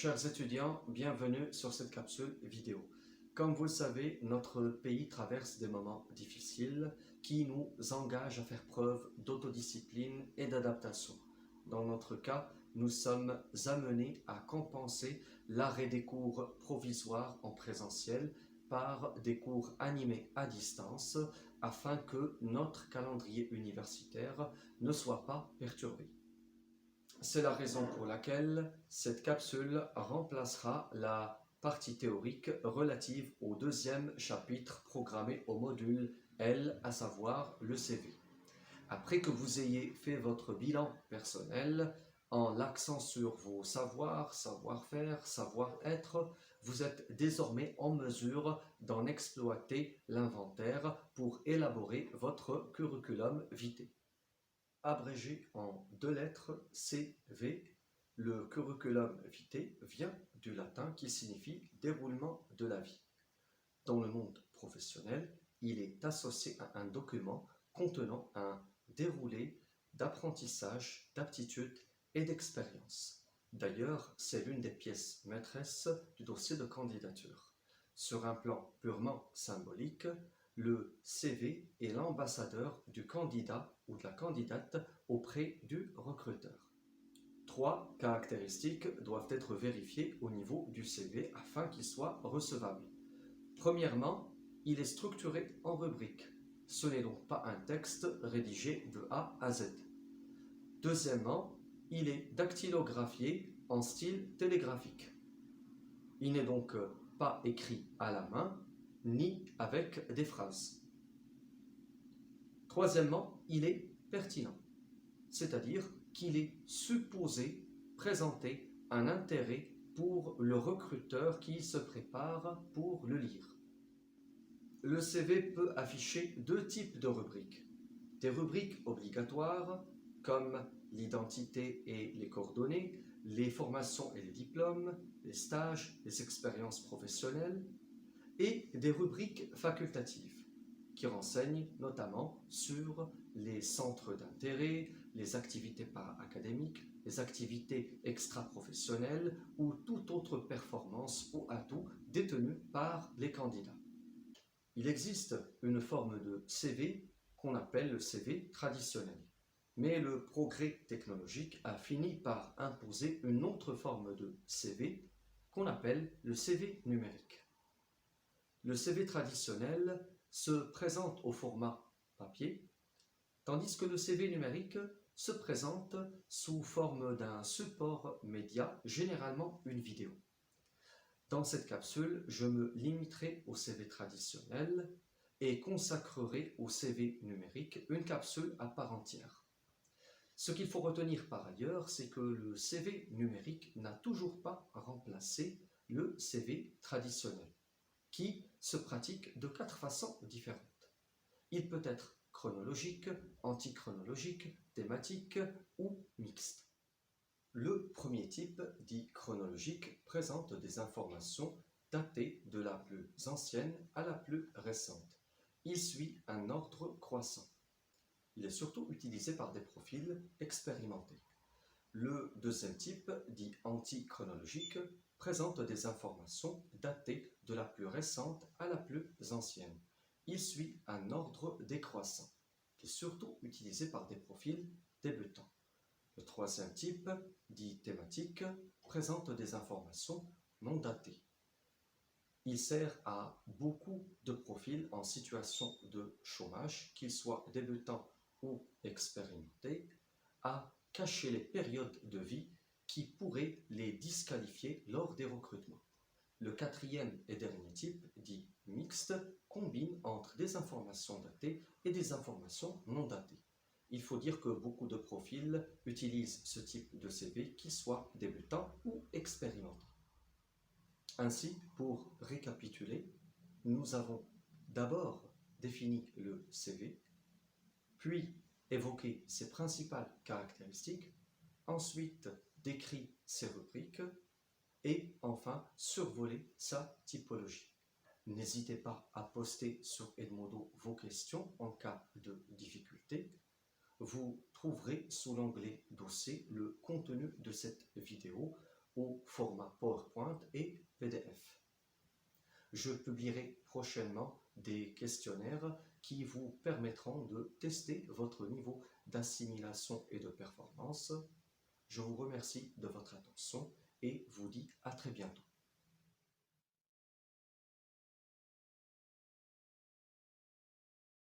Chers étudiants, bienvenue sur cette capsule vidéo. Comme vous le savez, notre pays traverse des moments difficiles qui nous engagent à faire preuve d'autodiscipline et d'adaptation. Dans notre cas, nous sommes amenés à compenser l'arrêt des cours provisoires en présentiel par des cours animés à distance afin que notre calendrier universitaire ne soit pas perturbé. C'est la raison pour laquelle cette capsule remplacera la partie théorique relative au deuxième chapitre programmé au module L, à savoir le CV. Après que vous ayez fait votre bilan personnel, en l'accent sur vos savoirs, savoir-faire, savoir-être, vous êtes désormais en mesure d'en exploiter l'inventaire pour élaborer votre curriculum vitae. Abrégé en deux lettres CV, le curriculum vitae vient du latin qui signifie déroulement de la vie. Dans le monde professionnel, il est associé à un document contenant un déroulé d'apprentissage, d'aptitudes et d'expérience. D'ailleurs, c'est l'une des pièces maîtresses du dossier de candidature. Sur un plan purement symbolique, le CV est l'ambassadeur du candidat ou de la candidate auprès du recruteur. Trois caractéristiques doivent être vérifiées au niveau du CV afin qu'il soit recevable. Premièrement, il est structuré en rubriques. Ce n'est donc pas un texte rédigé de A à Z. Deuxièmement, il est dactylographié en style télégraphique. Il n'est donc pas écrit à la main, ni avec des phrases. Troisièmement, il est pertinent, c'est-à-dire qu'il est supposé présenter un intérêt pour le recruteur qui se prépare pour le lire. Le CV peut afficher deux types de rubriques. Des rubriques obligatoires, comme l'identité et les coordonnées, les formations et les diplômes, les stages, les expériences professionnelles, et des rubriques facultatives, qui renseignent notamment sur les centres d'intérêt, les activités para-académiques, les activités extra-professionnelles ou toute autre performance ou atout détenu par les candidats. Il existe une forme de CV qu'on appelle le CV traditionnel. Mais le progrès technologique a fini par imposer une autre forme de CV qu'on appelle le CV numérique. Le CV traditionnel se présente au format papier, tandis que le CV numérique se présente sous forme d'un support média, généralement une vidéo. Dans cette capsule, je me limiterai au CV traditionnel et consacrerai au CV numérique une capsule à part entière. Ce qu'il faut retenir par ailleurs, c'est que le CV numérique n'a toujours pas remplacé le CV traditionnel, qui se pratique de 4 façons différentes. Il peut être chronologique, antichronologique, thématique ou mixte. Le premier type, dit chronologique, présente des informations datées de la plus ancienne à la plus récente. Il suit un ordre croissant. Il est surtout utilisé par des profils expérimentés. Le deuxième type, dit antichronologique, présente des informations datées de la plus récente à la plus ancienne. Il suit un ordre décroissant, qui est surtout utilisé par des profils débutants. Le troisième type, dit thématique, présente des informations non datées. Il sert à beaucoup de profils en situation de chômage, qu'ils soient débutants ou expérimentés, à cacher les périodes de vie qui pourraient les disqualifier lors des recrutements. Le quatrième et dernier type, dit mixte, combine entre des informations datées et des informations non datées. Il faut dire que beaucoup de profils utilisent ce type de CV, qu'ils soient débutants ou expérimentés. Ainsi, pour récapituler, nous avons d'abord défini le CV, puis évoqué ses principales caractéristiques, ensuite décrit ses rubriques et enfin survolé sa typologie. N'hésitez pas à poster sur Edmodo vos questions en cas de difficulté. Vous trouverez sous l'onglet dossier le contenu de cette vidéo au format PowerPoint et PDF. Je publierai prochainement des questionnaires qui vous permettront de tester votre niveau d'assimilation et de performance. Je vous remercie de votre attention et vous dis à très bientôt.